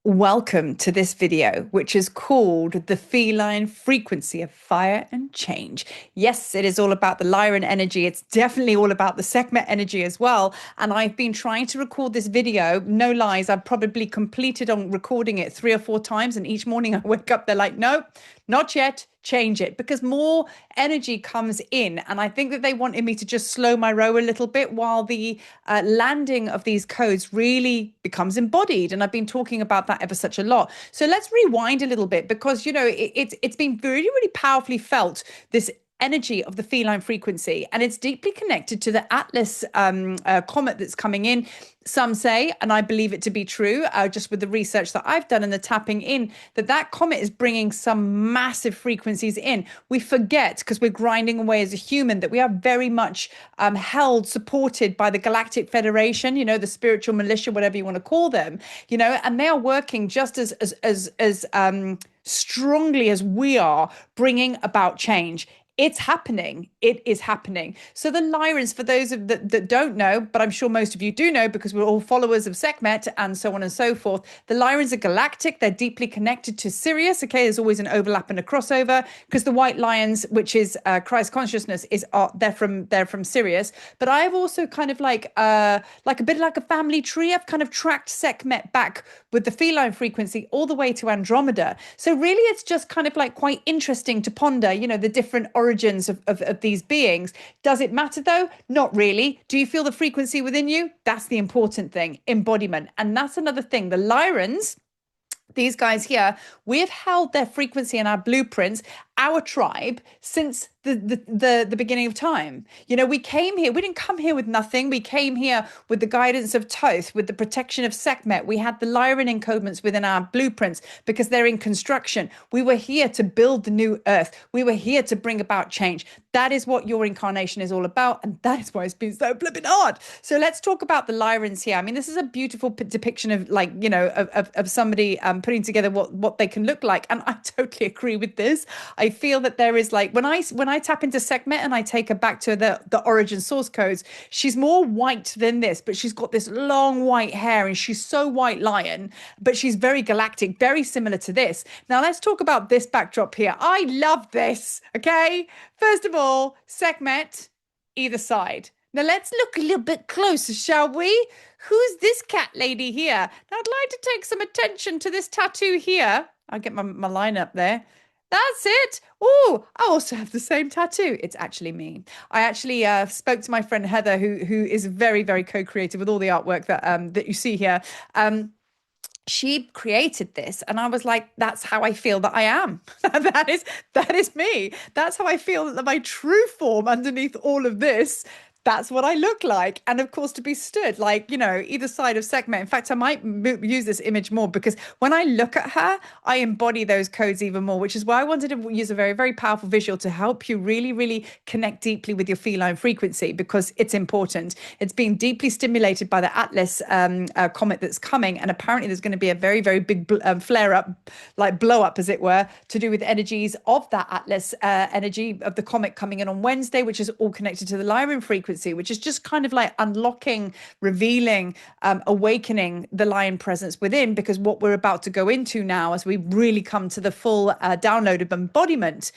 Welcome to this video, which is called The Feline Frequency of Fire and Change. Yes, it is all about the Lyran energy. It's definitely all about the Sekhmet energy as well. And I've been trying to record this video. No lies, I've probably completed on recording it 3 or 4 times. And each morning I wake up, they're like, no, not yet. Change it, because more energy comes in. And I think that they wanted me to just slow my row a little bit while the landing of these codes really becomes embodied. And I've been talking about that ever such a lot. So let's rewind a little bit, because, you know, it's been really, really powerfully felt, this energy of the feline frequency, and it's deeply connected to the Atlas comet that's coming in. Some say, and I believe it to be true, just with the research that I've done and the tapping in, that comet is bringing some massive frequencies in. We forget, because we're grinding away as a human, that we are very much held, supported by the Galactic Federation, you know, the spiritual militia, whatever you want to call them, you know, and they are working just as strongly as we are, bringing about change. It's happening. It is happening. So the Lyrans, for those that don't know, but I'm sure most of you do know, because we're all followers of Sekhmet and so on and so forth. The Lyrans are galactic. They're deeply connected to Sirius. Okay, there's always an overlap and a crossover, because the white lions, which is Christ consciousness, they're from Sirius. But I've also kind of like a bit like a family tree. I've kind of tracked Sekhmet back with the feline frequency all the way to Andromeda. So really, it's just kind of like quite interesting to ponder, you know, the different origins of these beings. Does it matter though? Not really. Do you feel the frequency within you? That's the important thing. Embodiment. And that's another thing. The Lyrans, these guys here, we've held their frequency in our blueprints, our tribe, since the beginning of time. You know, we came here, we didn't come here with nothing. We came here with the guidance of Thoth, with the protection of Sekhmet. We had the Lyran encodements within our blueprints because they're in construction. We were here to build the new earth. We were here to bring about change. That is what your incarnation is all about, and that is why it's been so flipping hard. So let's talk about the Lyrans here. I mean, this is a beautiful depiction of, like, you know, of somebody putting together what they can look like, and I totally agree with this. I feel that there is, like, when I tap into Sekhmet and I take her back to the origin source codes, she's more white than this, but she's got this long white hair, and she's so white lion, but she's very galactic, very similar to this. Now let's talk about this backdrop here. I love this. Okay, first of all, Sekhmet either side. Now let's look a little bit closer, shall we? Who's this cat lady here? Now I'd like to take some attention to this tattoo here. I'll get my line up there. That's it. Oh, I also have the same tattoo. It's actually me. I actually spoke to my friend Heather, who is very, very co-creative with all the artwork that you see here. She created this, and I was like, that's how I feel that I am. that is me. That's how I feel, that my true form underneath all of this, that's what I look like. And of course, to be stood, like, you know, either side of Sekhmet. In fact, I might use this image more, because when I look at her, I embody those codes even more, which is why I wanted to use a very, very powerful visual to help you really, really connect deeply with your feline frequency, because it's important. It's being deeply stimulated by the Atlas comet that's coming. And apparently there's going to be a very, very big flare up, like blow up, as it were, to do with energies of that Atlas energy of the comet coming in on Wednesday, which is all connected to the Lyran frequency, which is just kind of like unlocking, revealing, awakening the lion presence within, because what we're about to go into now, as we really come to the full download of embodiment,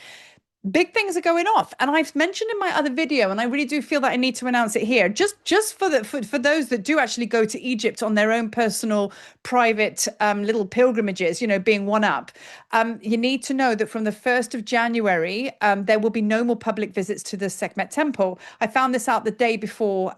big things are going off. And I've mentioned in my other video, and I really do feel that I need to announce it here, just for those that do actually go to Egypt on their own personal, private little pilgrimages, you know, being one up. You need to know that from the 1st of January, there will be no more public visits to the Sekhmet temple. I found this out the day before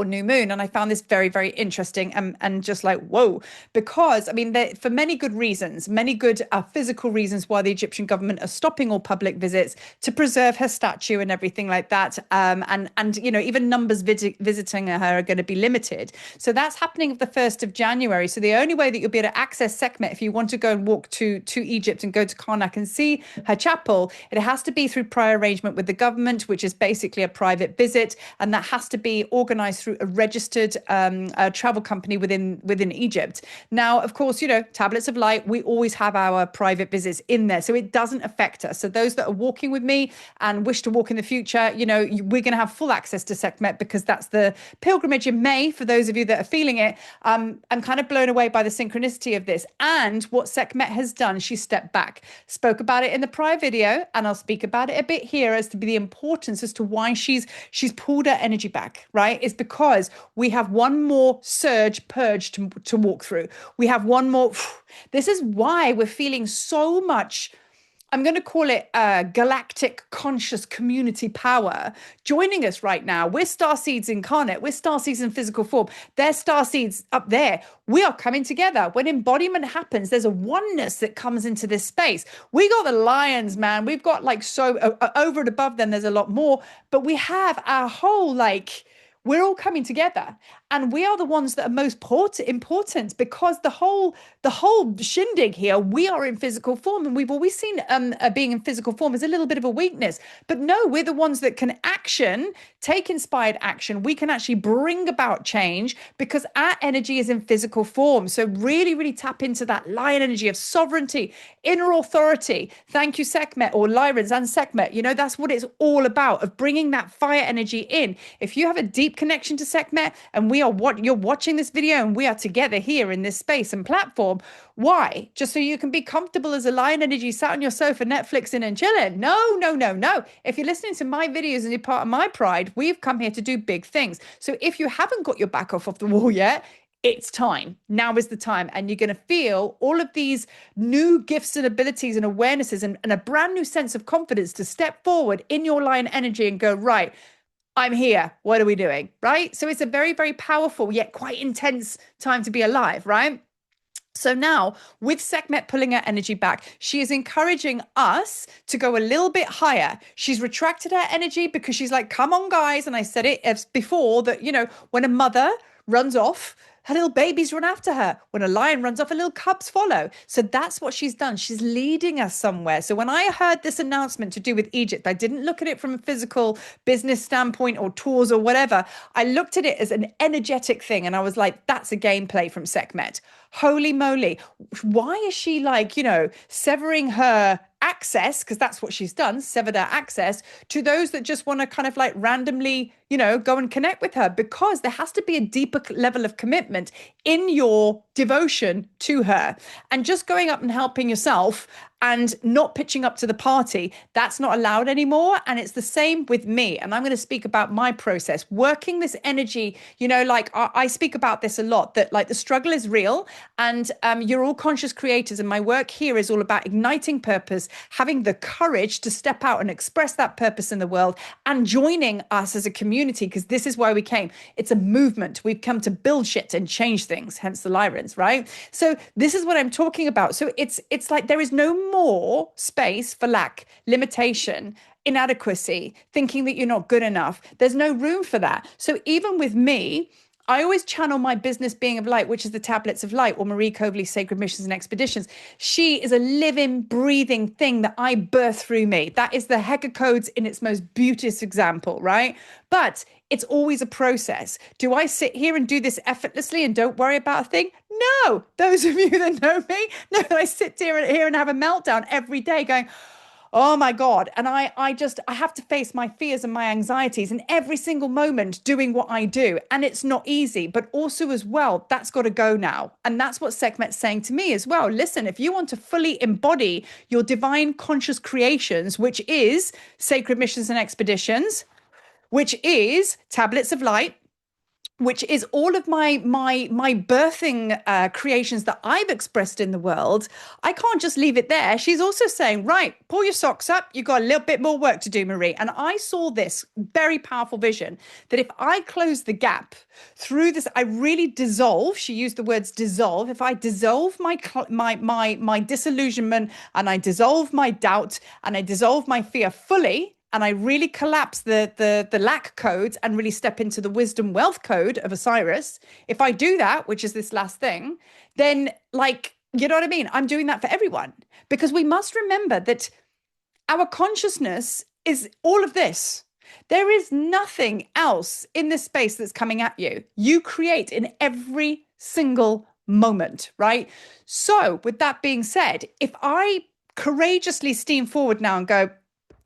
new moon, and I found this very, very interesting, and just like, whoa, because I mean, for many good reasons, many good physical reasons why the Egyptian government are stopping all public visits, to preserve her statue and everything like that, and you know, even numbers visiting her are going to be limited. So that's happening the 1st of January. So the only way that you'll be able to access Sekhmet, if you want to go and walk to Egypt and go to Karnak and see her chapel, it has to be through prior arrangement with the government, which is basically a private visit, and that has to be organized through a registered travel company within Egypt. Now, of course, tablets of light, we always have our private visits in there, so it doesn't affect us. So those that are walking with me and wish to walk in the future, we're going to have full access to Sekhmet, because that's the pilgrimage in May. For those of you that are feeling it, I'm kind of blown away by the synchronicity of this and what Sekhmet has done. She stepped back, spoke about it in the prior video, and I'll speak about it a bit here as to be the importance as to why she's pulled her energy back, right? It's because we have one more surge purge to walk through. We have one more. This is why we're feeling so much, I'm going to call it galactic conscious community power joining us right now. We're starseeds incarnate. We're starseeds in physical form. They're starseeds up there. We are coming together. When embodiment happens, there's a oneness that comes into this space. We got the lions, man. We've got over and above them, there's a lot more. But we have our whole we're all coming together, and we are the ones that are most important, because the whole shindig here, we are in physical form, and we've always seen being in physical form as a little bit of a weakness. But no, we're the ones that can take inspired action. We can actually bring about change because our energy is in physical form. So really, really tap into that lion energy of sovereignty, inner authority. Thank you, Sekhmet, or Lyrans and Sekhmet. That's what it's all about, of bringing that fire energy in. If you have a deep connection to Sekhmet, and you're watching this video and we are together here in this space and platform, why? Just so you can be comfortable as a lion energy sat on your sofa Netflixing and chilling? No, no, no, no. If you're listening to my videos and you're part of my pride, we've come here to do big things. So if you haven't got your back off the wall yet, it's time. Now is the time. And you're going to feel all of these new gifts and abilities and awarenesses and a brand new sense of confidence to step forward in your lion energy and go, right, I'm here. What are we doing? Right? So it's a very, very powerful yet quite intense time to be alive, right? So now, with Sekhmet pulling her energy back, she is encouraging us to go a little bit higher. She's retracted her energy because she's like, come on, guys. And I said it before that, when a mother runs off, her little babies run after her. When a lion runs off, her little cubs follow. So that's what she's done. She's leading us somewhere. So when I heard this announcement to do with Egypt, I didn't look at it from a physical business standpoint or tours or whatever. I looked at it as an energetic thing. And I was like, that's a gameplay from Sekhmet. Holy moly. Why is she severing her access, because that's what she's done, severed her access to those that just want to kind of randomly, go and connect with her? Because there has to be a deeper level of commitment in your devotion to her. And just going up and helping yourself and not pitching up to the party, that's not allowed anymore. And it's the same with me. And I'm going to speak about my process, working this energy, I speak about this a lot, that the struggle is real, and you're all conscious creators. And my work here is all about igniting purpose, having the courage to step out and express that purpose in the world, and joining us as a community, because this is why we came. It's a movement. We've come to build shit and change things, hence the Lyrans, right? So this is what I'm talking about. So it's like there is no more space for lack, limitation, inadequacy, thinking that you're not good enough. There's no room for that. So even with me, I always channel my business being of light, which is the tablets of light, or Marie Coverley's Sacred Missions and Expeditions. She is a living, breathing thing that I birth through me. That is the Heka Codes in its most beauteous example, right? But it's always a process. Do I sit here and do this effortlessly and don't worry about a thing? No. Those of you that know me know that I sit here and have a meltdown every day going, oh my God. And I have to face my fears and my anxieties in every single moment doing what I do. And it's not easy, but also as well, that's got to go now. And that's what Sekhmet's saying to me as well. Listen, if you want to fully embody your divine conscious creations, which is Sacred Missions and Expeditions, which is Tablets of Light, which is all of my birthing creations that I've expressed in the world, I can't just leave it there. She's also saying, right, pull your socks up. You've got a little bit more work to do, Marie. And I saw this very powerful vision that if I close the gap through this, I really dissolve. She used the words dissolve. If I dissolve my disillusionment, and I dissolve my doubt, and I dissolve my fear fully, and I really collapse the lack codes and really step into the wisdom wealth code of Osiris, if I do that, which is this last thing, then you know what I mean? I'm doing that for everyone, because we must remember that our consciousness is all of this. There is nothing else in this space that's coming at you. You create in every single moment, right? So, with that being said, if I courageously steam forward now and go,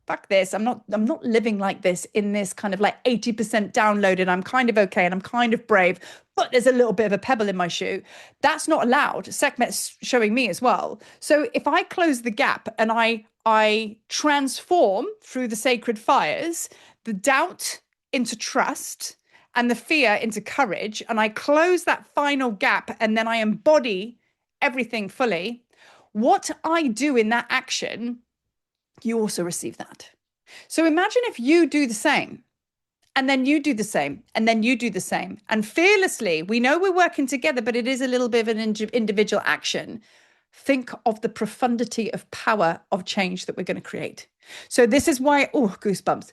fuck this, I'm not living like this in this kind of like 80% downloaded, I'm kind of okay and I'm kind of brave, but there's a little bit of a pebble in my shoe. That's not allowed. Sekhmet's showing me as well. So if I close the gap and I transform through the sacred fires, the doubt into trust and the fear into courage, and I close that final gap and then I embody everything fully, what I do in that action, you also receive that. So imagine if you do the same, and then you do the same, and then you do the same. And fearlessly, we know we're working together, but it is a little bit of an individual action. Think of the profundity of power of change that we're going to create. So this is why, oh, goosebumps.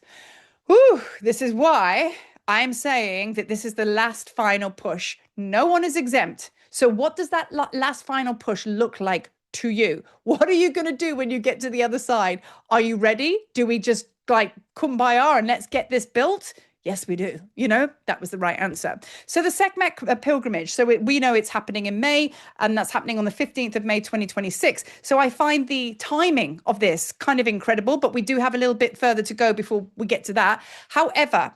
This is why I'm saying that this is the last final push. No one is exempt. So what does that last final push look like to you? What are you going to do when you get to the other side? Are you ready? Do we just like kumbaya and let's get this built? Yes, we do. You know, that was the right answer. So the Sekhmet pilgrimage. So we know it's happening in May, and that's happening on the 15th of May, 2026. So I find the timing of this kind of incredible, but we do have a little bit further to go before we get to that. However,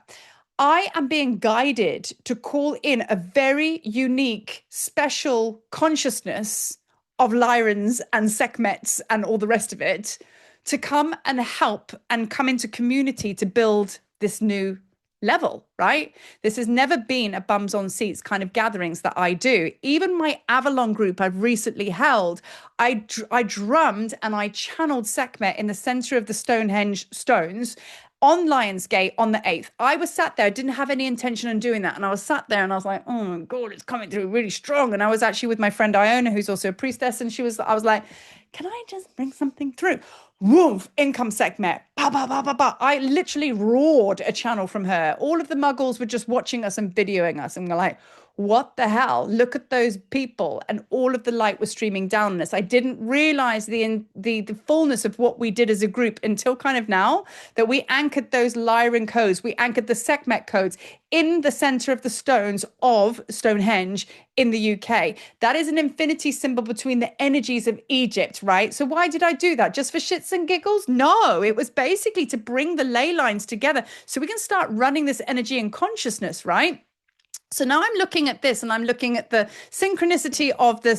I am being guided to call in a very unique, special consciousness of Lyrans and Sekhmets and all the rest of it to come and help and come into community to build this new level, right? This has never been a bums on seats kind of gatherings that I do. Even my Avalon group I've recently held, I drummed and I channeled Sekhmet in the center of the Stonehenge stones on Lionsgate on the 8th. I was sat there, I didn't have any intention on doing that. And I was sat there and I was like, oh my God, it's coming through really strong. And I was actually with my friend Iona, who's also a priestess. And I was like, can I just bring something through? Woof, in comes Sekhmet. Ba, ba, ba, ba, ba. I literally roared a channel from her. All of the muggles were just watching us and videoing us. And we're like, what the hell? Look at those people. And all of the light was streaming down on us. I didn't realize the fullness of what we did as a group until kind of now, that we anchored those Lyrans codes. We anchored the Sekhmet codes in the center of the stones of Stonehenge in the UK. That is an infinity symbol between the energies of Egypt, right? So why did I do that? Just for shits and giggles? No, it was basically to bring the ley lines together so we can start running this energy and consciousness, right? So now I'm looking at this and I'm looking at the synchronicity of the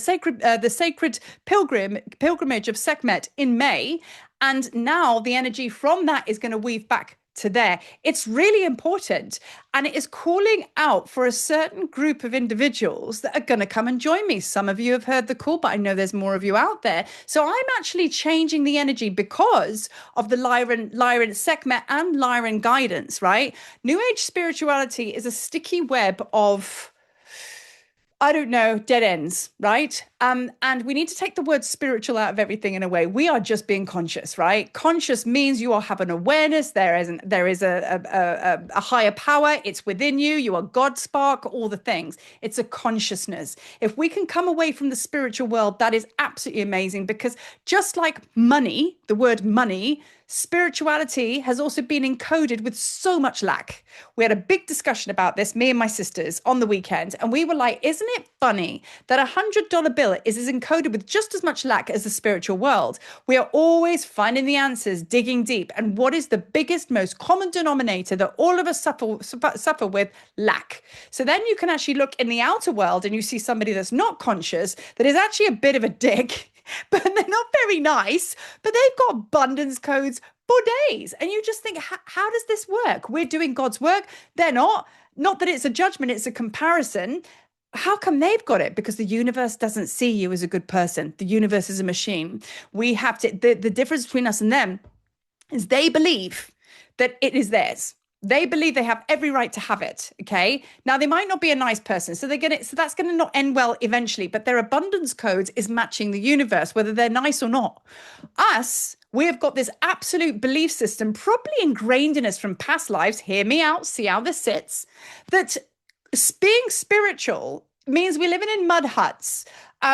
sacred pilgrimage of Sekhmet in May. And now the energy from that is going to weave back to there. It's really important. And it is calling out for a certain group of individuals that are going to come and join me. Some of you have heard the call, but I know there's more of you out there. So I'm actually changing the energy because of the Lyrans Sekhmet and Lyran guidance, right? New Age spirituality is a sticky web of, I don't know, dead ends, right? And we need to take the word spiritual out of everything in a way. We are just being conscious, right? Conscious means you all have an awareness. There is a higher power. It's within you. You are God spark, all the things. It's a consciousness. If we can come away from the spiritual world, that is absolutely amazing, because just like money, the word money, spirituality has also been encoded with so much lack. We had a big discussion about this, me and my sisters, on the weekend, and we were like, isn't it funny that $100 bill is encoded with just as much lack as the spiritual world? We are always finding the answers, digging deep. And what is the biggest, most common denominator that all of us suffer with? Lack. So then you can actually look in the outer world and you see somebody that's not conscious, that is actually a bit of a dick, but they're not very nice, but they've got abundance codes for days. And you just think, how does this work? We're doing God's work. They're not. Not that it's a judgment, it's a comparison. How come they've got it? Because the universe doesn't see you as a good person. The universe is a machine. We have to, the difference between us and them is they believe that it is theirs. They believe they have every right to have it. Okay. Now they might not be a nice person. So that's going to not end well eventually, but their abundance codes is matching the universe, whether they're nice or not. Us, we have got this absolute belief system, probably ingrained in us from past lives. Hear me out. See how this sits. That being spiritual means we're living in mud huts.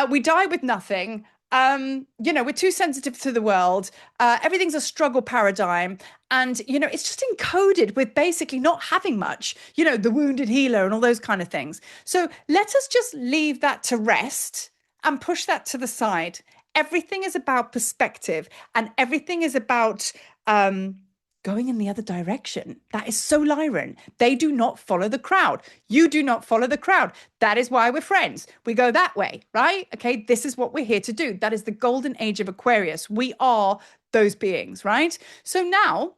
We die with nothing. We're too sensitive to the world. Everything's a struggle paradigm. And, it's just encoded with basically not having much, the wounded healer and all those kind of things. So let us just leave that to rest and push that to the side. Everything is about perspective and everything is about going in the other direction. That is so Lyran. They do not follow the crowd. You do not follow the crowd. That is why we're friends. We go that way, right? Okay, this is what we're here to do. That is the golden age of Aquarius. We are those beings, right? So now,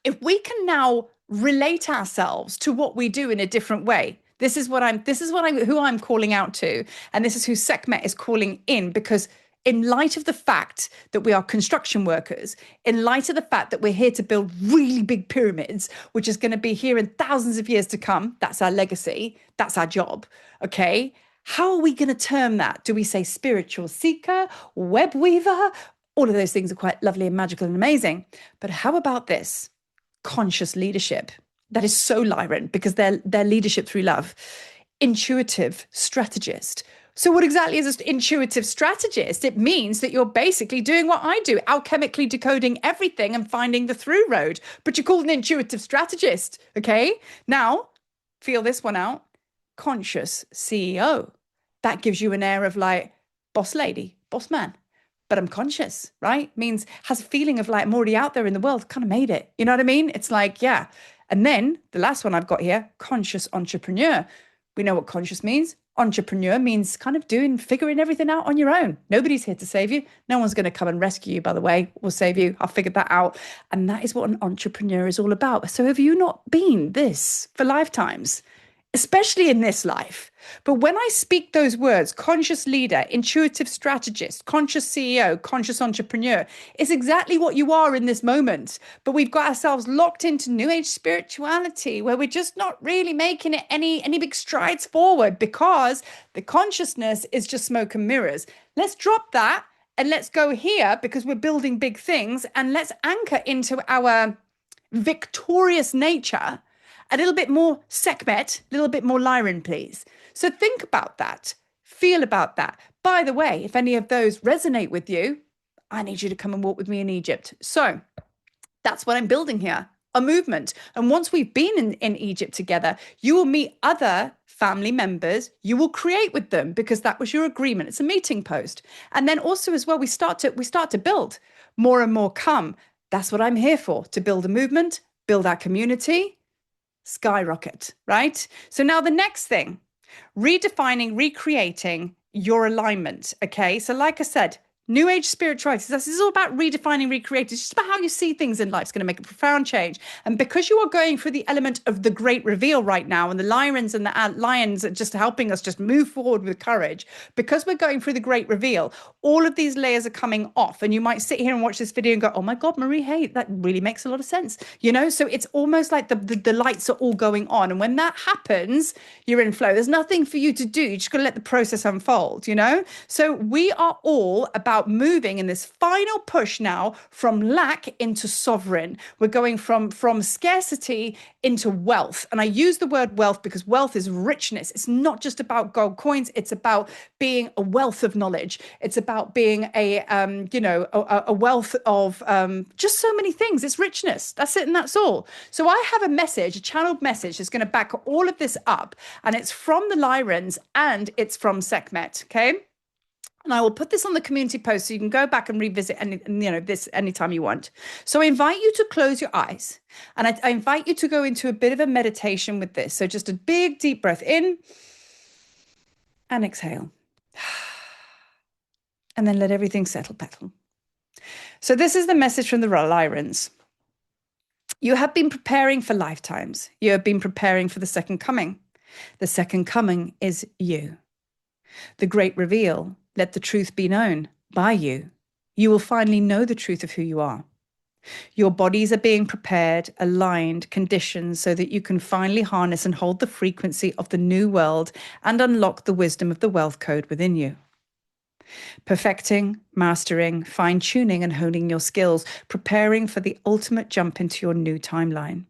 if we can now relate ourselves to what we do in a different way, who I'm calling out to. And this is who Sekhmet is calling in, because in light of the fact that we are construction workers, in light of the fact that we're here to build really big pyramids, which is going to be here in thousands of years to come, that's our legacy, that's our job, okay? How are we going to term that? Do we say spiritual seeker, web weaver? All of those things are quite lovely and magical and amazing. But how about this? Conscious leadership. That is so Lyran, because they're leadership through love. Intuitive strategist. So what exactly is an intuitive strategist? It means that you're basically doing what I do, alchemically decoding everything and finding the through road. But you're called an intuitive strategist, okay? Now, feel this one out. Conscious CEO. That gives you an air of like, boss lady, boss man. But I'm conscious, right? Means has a feeling of like, I'm already out there in the world, kind of made it. You know what I mean? It's like, yeah. And then the last one I've got here, conscious entrepreneur. We know what conscious means. Entrepreneur means kind of figuring everything out on your own. Nobody's here to save you. No one's going to come and rescue you, by the way, or save you. I figured that out. And that is what an entrepreneur is all about. So have you not been this for lifetimes? Especially in this life. But when I speak those words, conscious leader, intuitive strategist, conscious CEO, conscious entrepreneur, it's exactly what you are in this moment. But we've got ourselves locked into New Age spirituality where we're just not really making it any big strides forward because the consciousness is just smoke and mirrors. Let's drop that and let's go here because we're building big things, and let's anchor into our victorious nature. A little bit more Sekhmet, a little bit more Lyran, please. So think about that. Feel about that. By the way, if any of those resonate with you, I need you to come and walk with me in Egypt. So that's what I'm building here, a movement. And once we've been in Egypt together, you will meet other family members. You will create with them because that was your agreement. It's a meeting post. And then also as well, we start to build. More and more come. That's what I'm here for, to build a movement, build our community, skyrocket, right? So now the next thing, redefining, recreating your alignment. Okay. So like I said, New Age spirituality, this is all about redefining, recreating. It's just about how you see things in life. It's going to make a profound change. And because you are going through the element of the great reveal right now, and the Lyrans and the lions are just helping us just move forward with courage, because we're going through the great reveal, all of these layers are coming off. And you might sit here and watch this video and go, oh my God, Marie, hey, that really makes a lot of sense. So it's almost like the lights are all going on. And when that happens, you're in flow. There's nothing for you to do. You just got to let the process unfold, So we are all about moving in this final push now from lack into sovereign. We're going from scarcity into wealth. And I use the word wealth because wealth is richness. It's not just about gold coins. It's about being a wealth of knowledge. It's about being a wealth of just so many things. It's richness. That's it. And that's all. So I have a message, a channeled message that's going to back all of this up. And it's from the Lyrans and it's from Sekhmet. Okay. And I will put this on the community post so you can go back and revisit this anytime you want. So I invite you to close your eyes, and I invite you to go into a bit of a meditation with this. So just a big deep breath in and exhale. And then let everything settle. So this is the message from the Lyrans. You have been preparing for lifetimes. You have been preparing for the second coming. The second coming is you. The great reveal. Let the truth be known by you. You will finally know the truth of who you are. Your bodies are being prepared, aligned, conditioned so that you can finally harness and hold the frequency of the new world and unlock the wisdom of the wealth code within you. Perfecting, mastering, fine-tuning and honing your skills, preparing for the ultimate jump into your new timeline.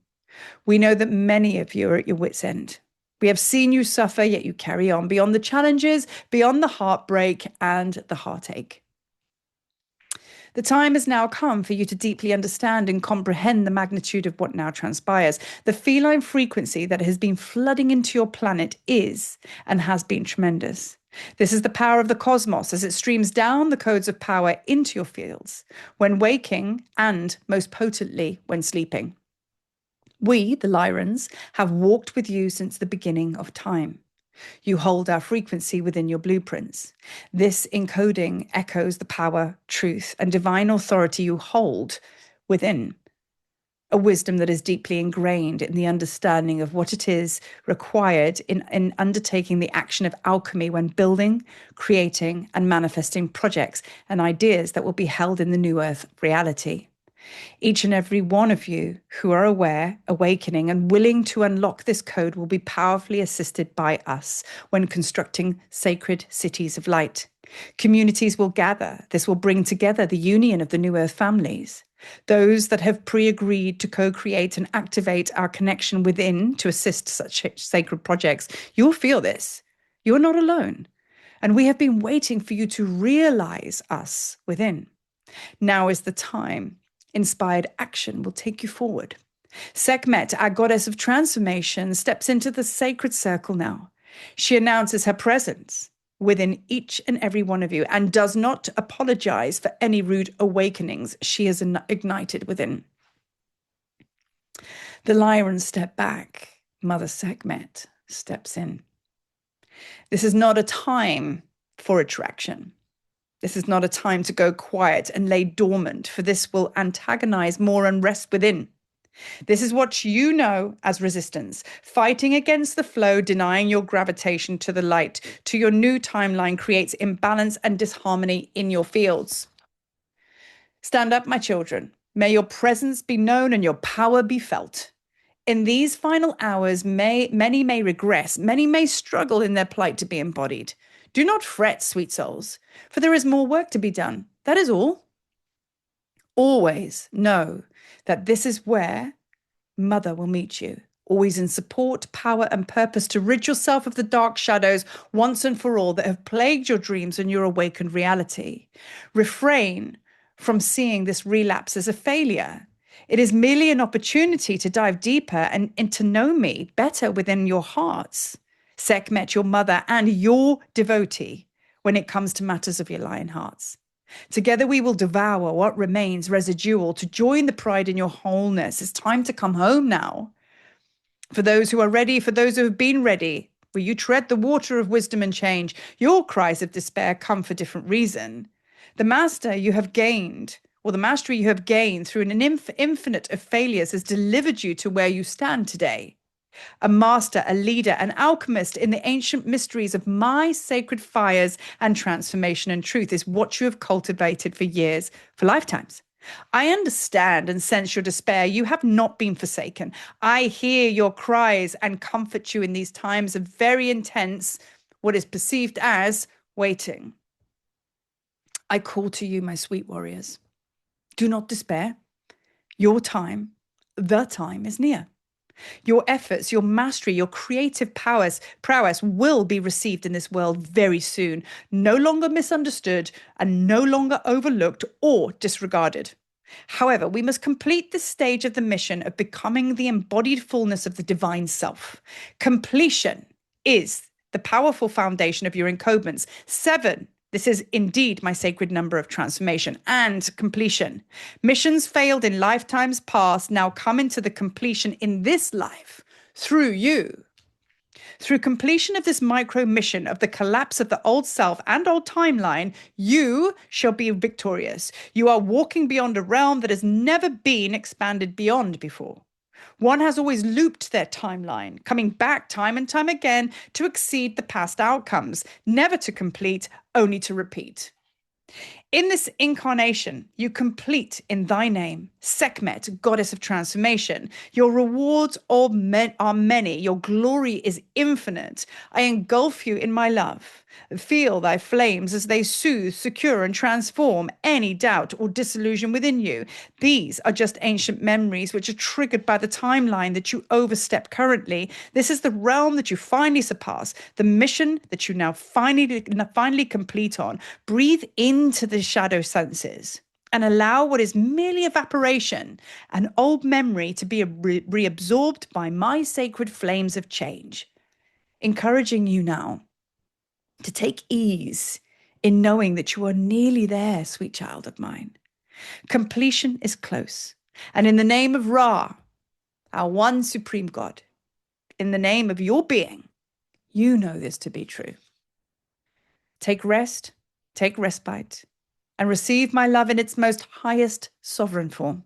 We know that many of you are at your wit's end. We have seen you suffer, yet you carry on beyond the challenges, beyond the heartbreak and the heartache. The time has now come for you to deeply understand and comprehend the magnitude of what now transpires. The feline frequency that has been flooding into your planet is and has been tremendous. This is the power of the cosmos as it streams down the codes of power into your fields, when waking and, most potently, when sleeping. We, the Lyrans, have walked with you since the beginning of time. You hold our frequency within your blueprints. This encoding echoes the power, truth, and divine authority you hold within. A wisdom that is deeply ingrained in the understanding of what it is required in undertaking the action of alchemy when building, creating, and manifesting projects and ideas that will be held in the new earth reality. Each and every one of you who are aware, awakening, and willing to unlock this code will be powerfully assisted by us when constructing sacred cities of light. Communities will gather. This will bring together the union of the New Earth families. Those that have pre-agreed to co-create and activate our connection within to assist such sacred projects. You'll feel this. You're not alone. And we have been waiting for you to realize us within. Now is the time. Inspired action will take you forward. Sekhmet, our goddess of transformation, steps into the sacred circle now. She announces her presence within each and every one of you and does not apologize for any rude awakenings she has ignited within. The Lyrans step back. Mother Sekhmet steps in. This is not a time for attraction. This is not a time to go quiet and lay dormant, for this will antagonize more unrest within. This is what you know as resistance, fighting against the flow, denying your gravitation to the light, to your new timeline creates imbalance and disharmony in your fields. Stand up, my children. May your presence be known and your power be felt. In these final hours, many may regress, many may struggle in their plight to be embodied. Do not fret, sweet souls, for there is more work to be done. That is all. Always know that this is where Mother will meet you, always in support, power, and purpose to rid yourself of the dark shadows once and for all that have plagued your dreams and your awakened reality. Refrain from seeing this relapse as a failure. It is merely an opportunity to dive deeper and to know me better within your hearts. Sekhmet, your mother, and your devotee when it comes to matters of your lion hearts. Together we will devour what remains residual to join the pride in your wholeness. It's time to come home now. For those who are ready, for those who have been ready, will you tread the water of wisdom and change? Your cries of despair come for different reason. The mastery you have gained through an infinite of failures has delivered you to where you stand today. A master, a leader, an alchemist in the ancient mysteries of my sacred fires and transformation and truth is what you have cultivated for years, for lifetimes. I understand and sense your despair. You have not been forsaken. I hear your cries and comfort you in these times of very intense, what is perceived as waiting. I call to you, my sweet warriors. Do not despair. Your time, the time is near. Your efforts, your mastery, your creative prowess will be received in this world very soon, no longer misunderstood and no longer overlooked or disregarded. However, we must complete this stage of the mission of becoming the embodied fullness of the divine self. Completion is the powerful foundation of your encodements. 7. This is indeed my sacred number of transformation and completion. Missions failed in lifetimes past now come into the completion in this life through you. Through completion of this micro mission of the collapse of the old self and old timeline, you shall be victorious. You are walking beyond a realm that has never been expanded beyond before. One has always looped their timeline, coming back time and time again to exceed the past outcomes, never to complete, only to repeat. In this incarnation, you complete in thy name, Sekhmet, goddess of transformation. Your rewards are many. Your glory is infinite. I engulf you in my love. Feel thy flames as they soothe, secure, and transform any doubt or disillusion within you. These are just ancient memories which are triggered by the timeline that you overstep currently. This is the realm that you finally surpass, the mission that you now finally complete on. Breathe into the shadow senses and allow what is merely evaporation, an old memory, to be reabsorbed by my sacred flames of change. Encouraging you now to take ease in knowing that you are nearly there, sweet child of mine. Completion is close. And in the name of Ra, our one supreme God, in the name of your being, you know this to be true. Take rest, take respite, and receive my love in its most highest sovereign form.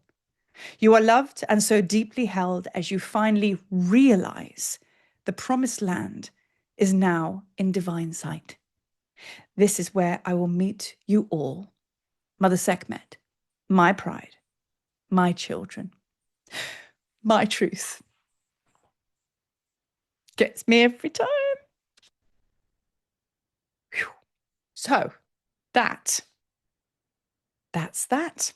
You are loved and so deeply held as you finally realize the promised land is now in divine sight. This is where I will meet you all. Mother Sekhmet, my pride, my children, my truth. Gets me every time. Whew. So that's that.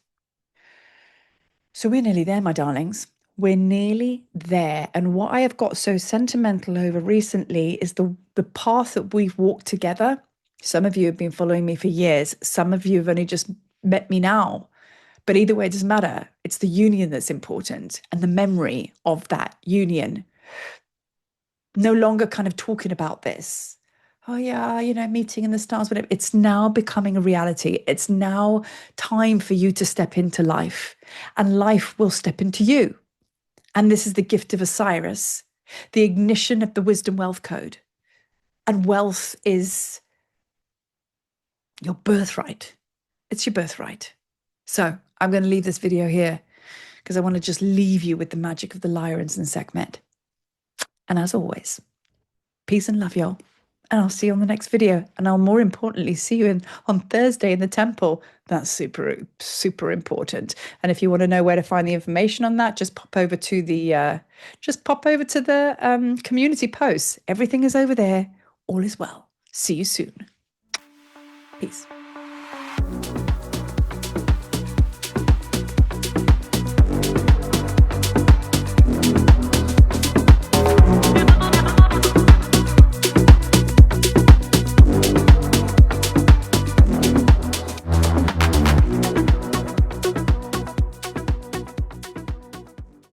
So we're nearly there, my darlings. We're nearly there. And what I have got so sentimental over recently is the path that we've walked together. Some of you have been following me for years. Some of you have only just met me now. But either way, it doesn't matter. It's the union that's important and the memory of that union. No longer kind of talking about this. Oh, yeah, meeting in the stars, whatever. It's now becoming a reality. It's now time for you to step into life, and life will step into you. And this is the gift of Osiris, the ignition of the wisdom wealth code. And wealth is your birthright. It's your birthright. So I'm going to leave this video here because I want to just leave you with the magic of the Lyrans and Sekhmet. And as always, peace and love, y'all. And I'll see you on the next video. And I'll more importantly see you on Thursday in the temple. That's super, super important. And if you want to know where to find the information on that, just pop over to the community posts. Everything is over there. All is well. See you soon. Peace.